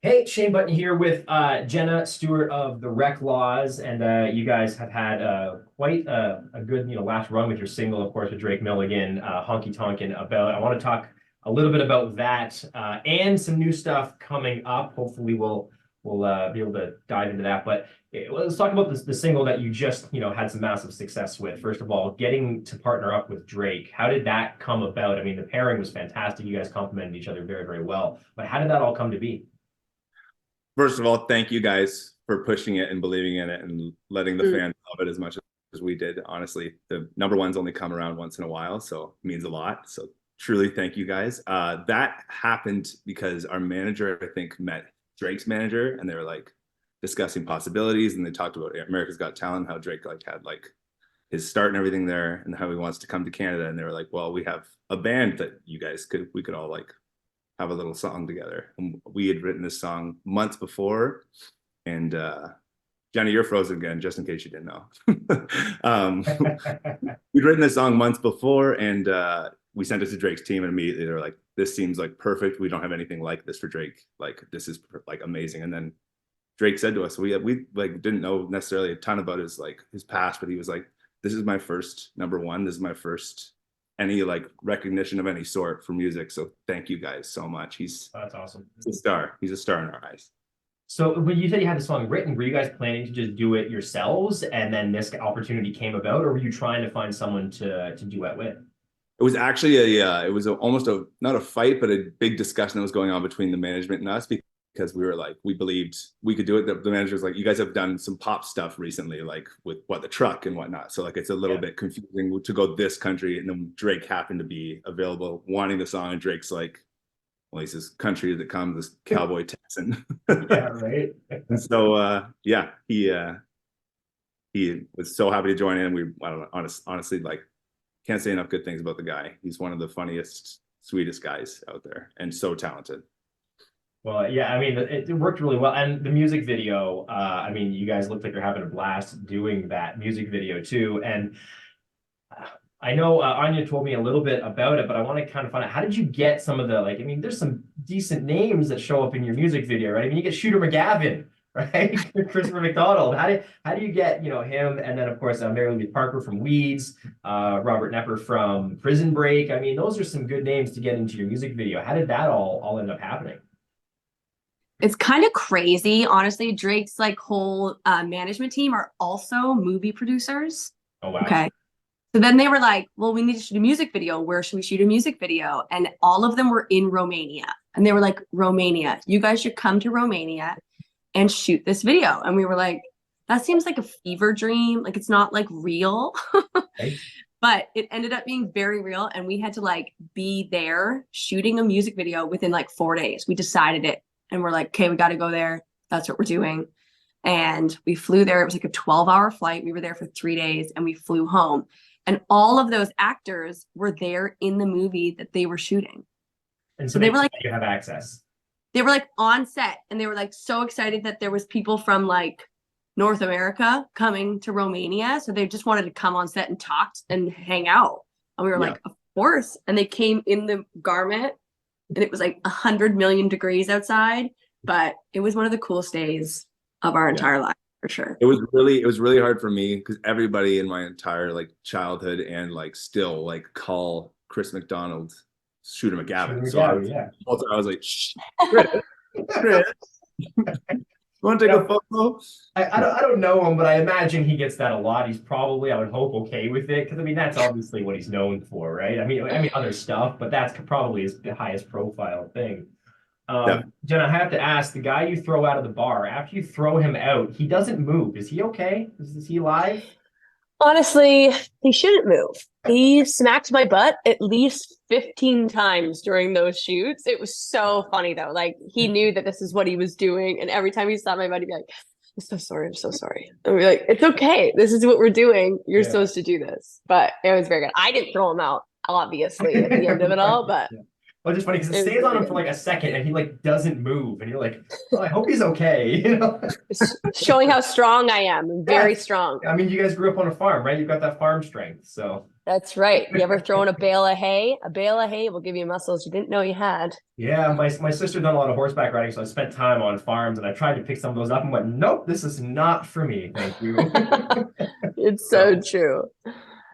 Hey, Shane Button here with Jenna Stewart of the Reklaws, and you guys have had quite a good, last run with your single, of course, with Drake Milligan, Honky Tonkin About. I want to talk a little bit about that and some new stuff coming up. Hopefully, we'll be able to dive into that. But let's talk about the single that you just, had some massive success with. First of all, getting to partner up with Drake. How did that come about? I mean, the pairing was fantastic. You guys complemented each other very, very well. But how did that all come to be? First of all, thank you guys for pushing it and believing in it and letting the fans love it as much as we did. Honestly, the number ones only come around once in a while, so it means a lot. So truly, thank you guys. That happened because our manager, I think, met Drake's manager, and they were like discussing possibilities, and they talked about America's Got Talent, how Drake had his start and everything there, and how he wants to come to Canada. And they were like, "Well, we have a band that we could all have a little song together." And we had written this song months before, and Jenny, you're frozen again, just in case you didn't know. We'd written this song months before, and we sent it to Drake's team, and immediately they were like, "This seems like perfect. We don't have anything like this for Drake. Like, this is like amazing." And then Drake said to us, we didn't know necessarily a ton about his past, but he was like, "This is my first number one. This is my first any recognition of any sort for music. So thank you guys so much." That's awesome. He's a star. He's a star in our eyes. So when you said you had the song written, were you guys planning to just do it yourselves and then this opportunity came about, or were you trying to find someone to duet with? It was actually almost not a fight, but a big discussion that was going on between the management and us, because we were we believed we could do it. The manager was like, "You guys have done some pop stuff recently, with the truck and whatnot. So it's a little bit confusing to go this country." And then Drake happened to be available, wanting the song, and Drake's like, "Well, he says country that comes, this cowboy Texan." Yeah, right. And so he was so happy to join in. I don't know, honestly, can't say enough good things about the guy. He's one of the funniest, sweetest guys out there, and so talented. Well, yeah, I mean, it worked really well. And the music video, I mean, you guys looked like you're having a blast doing that music video too. And I know Anya told me a little bit about it, but I want to kind of find out, how did you get some of the, I mean, there's some decent names that show up in your music video, right? I mean, you get Shooter McGavin, right? Christopher McDonald. How do you get, him? And then, of course, Mary Louise Parker from Weeds, Robert Nepper from Prison Break. I mean, those are some good names to get into your music video. How did that all end up happening? It's kind of crazy, honestly. Drake's whole management team are also movie producers. Oh, wow. Okay. So then they were like, "Well, we need to shoot a music video. Where should we shoot a music video?" And all of them were in Romania. And they were like, "Romania, you guys should come to Romania and shoot this video." And we were like, "That seems like a fever dream. It's not real." Right? But it ended up being very real. And we had to be there shooting a music video within 4 days. We decided it. And we're like, "Okay, we got to go there. That's what we're doing." And we flew there. It was a 12-hour flight. We were there for 3 days and we flew home. And all of those actors were there in the movie that they were shooting. And so they were you have access. They were on set, and they were so excited that there was people from North America coming to Romania. So they just wanted to come on set and talk and hang out. And we were like, "Of course." And they came in the garment, and it was 100 million degrees outside, but it was one of the coolest days of our entire life, for sure. It was really hard for me because everybody in my entire childhood and still call Chris McDonald Shooter McGavin. So I was like, "Shh, Chris, you want to take a photo?" I don't know him, but I imagine he gets that a lot. He's probably, I would hope, okay with it, because I mean that's obviously what he's known for, right? I mean other stuff, but that's probably his highest profile thing. Jen, I have to ask, the guy you throw out of the bar, after you throw him out, he doesn't move. Is he okay? Is he alive? Honestly, he shouldn't move. He smacked my butt at least 15 times during those shoots. It was so funny though. He knew that this is what he was doing. And every time he saw my butt, he'd be like, "I'm so sorry. I'm so sorry." And we're like, "It's okay. This is what we're doing. You're supposed to do this." But it was very good. I didn't throw him out, obviously, at the end of it all, but well, just funny because it stays on him for a second and he doesn't move, and you're like, "Well, I hope he's okay." Showing how strong I am. I'm very strong. I mean, you guys grew up on a farm, right? You've got that farm strength, so That's right. You ever thrown a bale of hay? A bale of hay will give you muscles you didn't know you had. Yeah, my sister done a lot of horseback riding, so I spent time on farms, and I tried to pick some of those up and went, nope, this is not for me. Thank you. It's So, so true.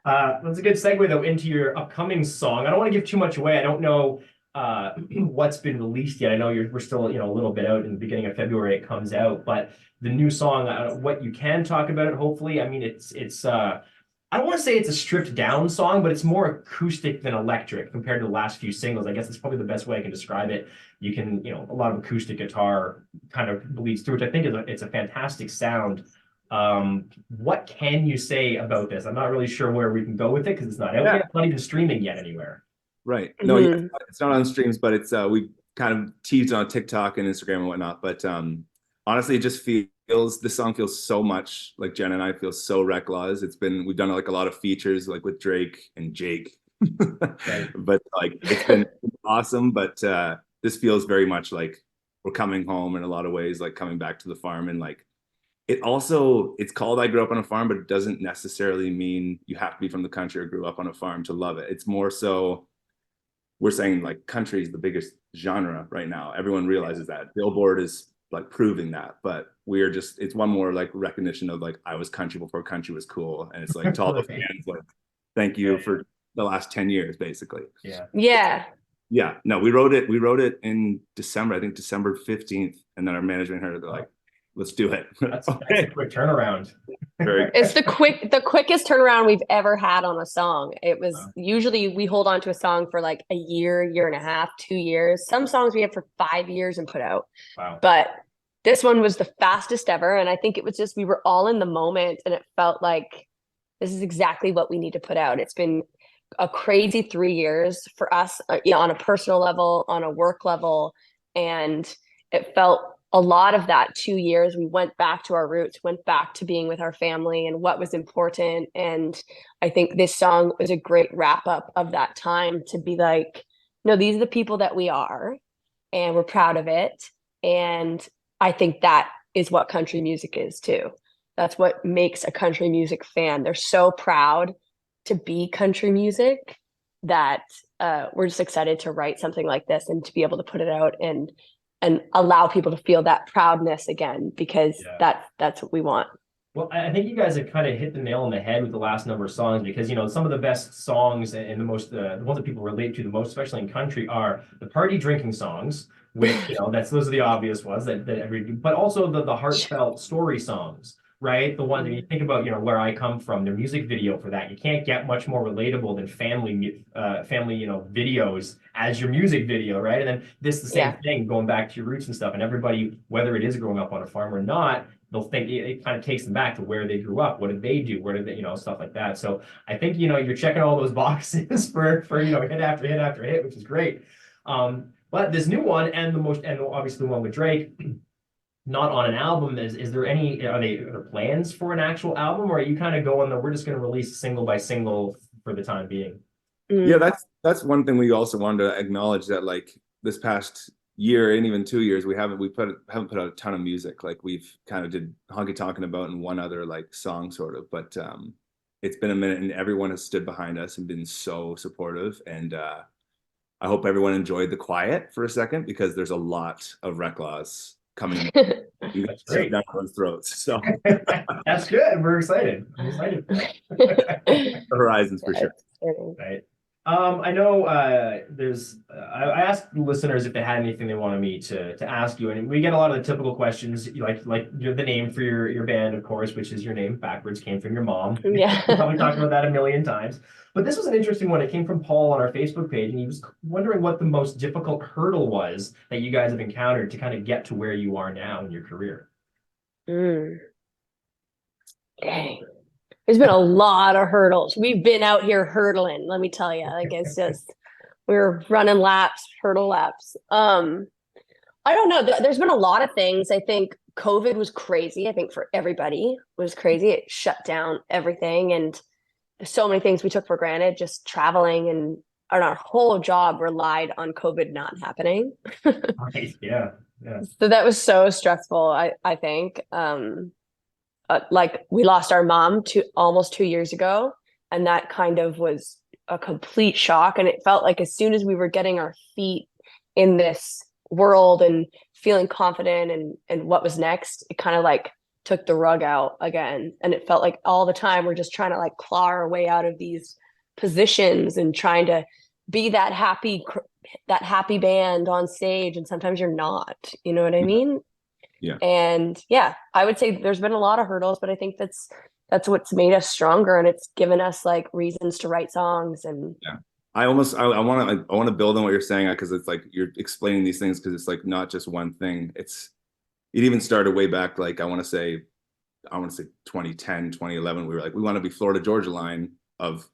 that's a good segue though into your upcoming song. I don't want to give too much away. I don't know what's been released yet. I know we're still a little bit out. In the beginning of February it comes out, but the new song, what you can talk about it. Hopefully, I mean it's I don't want to say it's a stripped down song, but it's more acoustic than electric compared to the last few singles. I guess that's probably the best way I can describe it. You can, a lot of acoustic guitar kind of bleeds through, which I think it's a fantastic sound. What can you say about this? I'm not really sure where we can go with it because it's not out yet. It's not even streaming yet anywhere. Right. No, it's not on streams, but it's we kind of teased on TikTok and Instagram and whatnot. But honestly, it just feels, this song feels so much like Jen and I, feel so Reklaws. We've done like a lot of features like with Drake and Jake. Right. But like it's been awesome. But this feels very much like we're coming home in a lot of ways, like coming back to the farm. And like it's called I Grew Up on a Farm, but it doesn't necessarily mean you have to be from the country or grew up on a farm to love it. It's more so we're saying like country is the biggest genre right now. Everyone realizes that. Billboard is like proving that, but it's one more like recognition of like I was country before country was cool. And it's like to all the fans, like thank you for the last 10 years basically. Yeah. No, we wrote it in December, I think December 15th, and then our management heard it, they're like, let's do it. That's a quick turnaround. It's the quickest turnaround we've ever had on a song. It was usually we hold on to a song for like a year and a half, 2 years. Some songs we have for 5 years and put out. Wow. But this one was the fastest ever. And I think it was just, we were all in the moment and it felt like this is exactly what we need to put out. It's been a crazy 3 years for us, on a personal level, on a work level. And it felt a lot of that 2 years, we went back to our roots, went back to being with our family and what was important. And I think this song was a great wrap up of that time to be like, no, these are the people that we are, and we're proud of it. And I think that is what country music is too. That's what makes a country music fan. They're so proud to be country music that we're just excited to write something like this and to be able to put it out and allow people to feel that proudness again, because that's what we want. Well, I think you guys have kind of hit the nail on the head with the last number of songs, because some of the best songs and the most the ones that people relate to the most, especially in country, are the party drinking songs, which those are the obvious ones but also the heartfelt story songs. Right, the ones that you think about, where I come from, the music video for that, you can't get much more relatable than family, videos as your music video, right? And then this the same thing, going back to your roots and stuff. And everybody, whether it is growing up on a farm or not, they'll think it kind of takes them back to where they grew up. What did they do? Where did they, stuff like that. So I think you're checking all those boxes for hit after hit after hit, which is great. But this new one and obviously the one with Drake, not on an album. Is there are there plans for an actual album, or are you kind of going we're just going to release single by single for the time being? Yeah, that's one thing we also wanted to acknowledge, that like this past year and even 2 years we haven't put out a ton of music. Like we've kind of did Honky Tonkin About and one other like song sort of, but it's been a minute and everyone has stood behind us and been so supportive. And I hope everyone enjoyed the quiet for a second, because there's a lot of Reklaws coming straight down those throats. So that's good. We're excited. I'm excited for that. The horizons for sure. Right. I know I asked listeners if they had anything they wanted me to ask you, and we get a lot of the typical questions, like the name for your band, of course, which is your name backwards, came from your mom. Yeah. We probably talked about that a million times. But this was an interesting one. It came from Paul on our Facebook page, and he was wondering what the most difficult hurdle was that you guys have encountered to kind of get to where you are now in your career. Dang. There's been a lot of hurdles. We've been out here hurdling, let me tell you. Like it's just, we're running hurdle laps. I don't know. There's been a lot of things. I think COVID was crazy. I think for everybody it was crazy. It shut down everything, and so many things we took for granted, just traveling, and our whole job relied on COVID not happening. Right. Yeah. So that was so stressful, I think. Like we lost our mom almost 2 years ago, And that kind of was a complete shock. And it felt like as soon as we were getting our feet in this world and feeling confident and what was next, it kind of like took the rug out again. And it felt like all the time we're just trying to like claw our way out of these positions and trying to be that happy band on stage. And sometimes you're not, you know what I mean? Yeah. And yeah, I would say there's been a lot of hurdles, but I think that's what's made us stronger, and it's given us like reasons to write songs. And yeah, I want to build on what you're saying, because it's like you're explaining these things, because it's like not just one thing. It even started way back, like I want to say 2010, 2011. We were like, we want to be Florida Georgia Line of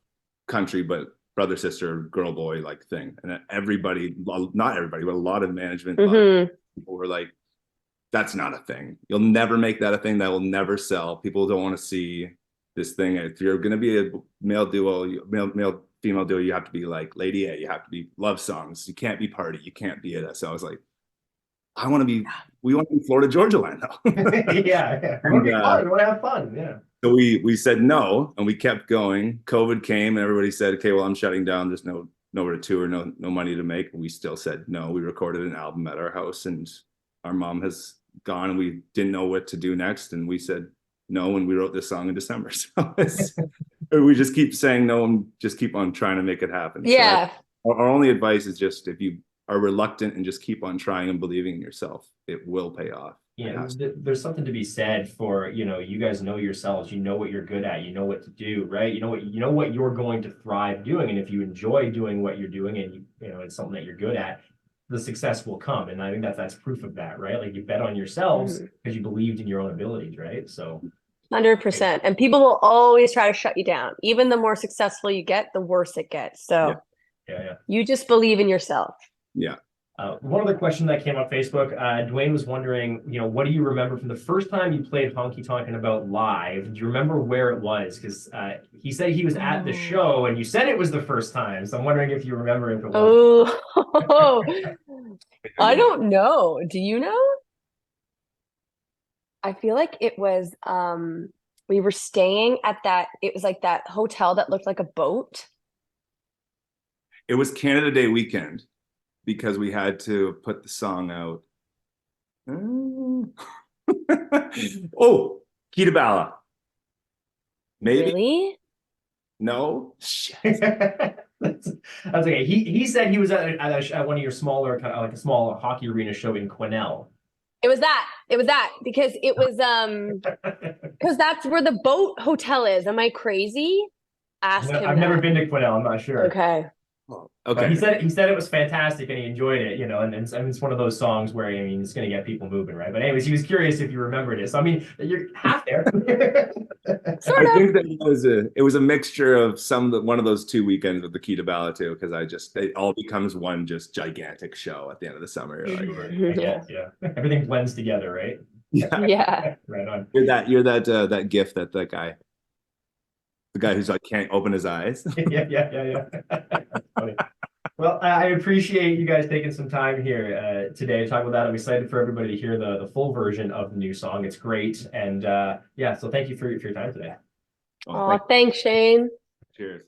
country, but brother, sister, girl, boy, like thing. And everybody, not everybody, but a lot of management, a lot of people were like, that's not a thing. You'll never make that a thing. That will never sell. People don't want to see this thing. If you're going to be a male female duo, you have to be like Lady A. You have to be love songs. You can't be party. You can't be it. So I was like, we want to be Florida Georgia Line though. Yeah. We want to have fun. Yeah. So we said no, and we kept going. COVID came, and everybody said, okay, well, I'm shutting down. There's nowhere to tour, no money to make. And we still said no. We recorded an album at our house, and our mom has gone, and we didn't know what to do next, and we said no, and we wrote this song in December. So we just keep saying no and just keep on trying to make it happen. Yeah. So our only advice is just, if you are reluctant and just keep on trying and believing in yourself, it will pay off. Yeah, there's something to be said for, you guys know yourselves, you know what you're good at, you know what to do, right? You know what you're going to thrive doing, and if you enjoy doing what you're doing, and it's something that you're good at, the success will come. And I think that's proof of that, right? Like, you bet on yourselves because you believed in your own abilities, right? So 100%. And people will always try to shut you down. Even the more successful you get, the worse it gets. So yeah. You just believe in yourself. Yeah. One other question that came on Facebook, Dwayne was wondering, what do you remember from the first time you played Honky Tonkin About live? Do you remember where it was? Because he said he was at the show, and you said it was the first time. So I'm wondering if you remember if it was. Oh, I don't know. Do you know? I feel like it was, we were staying at it was like that hotel that looked like a boat. It was Canada Day weekend, because we had to put the song out. Oh, Kita. Maybe. Really? No. Shit. That's okay. He said he was at one of your smaller, kind of like a small hockey arena show in Quesnel. It was that because it was because that's where the boat hotel is. Am I crazy? Ask him. I've never been to Quesnel. I'm not sure. Okay. Okay. But he said it was fantastic and he enjoyed it, and it's one of those songs where it's going to get people moving, right? But anyways, he was curious if you remembered it. So you're half there. Sort of. I think that it was a mixture of one of those 2 weekends with the Kita too, because it all becomes one just gigantic show at the end of the summer. Yeah. Everything blends together, right? Yeah. Right on. You're that gift that guy. The guy who's like can't open his eyes. Yeah. That's funny. Well, I appreciate you guys taking some time here today to talk about that. I'm excited for everybody to hear the full version of the new song. It's great. And so thank you for your time today. Oh, thanks, Shane. Cheers.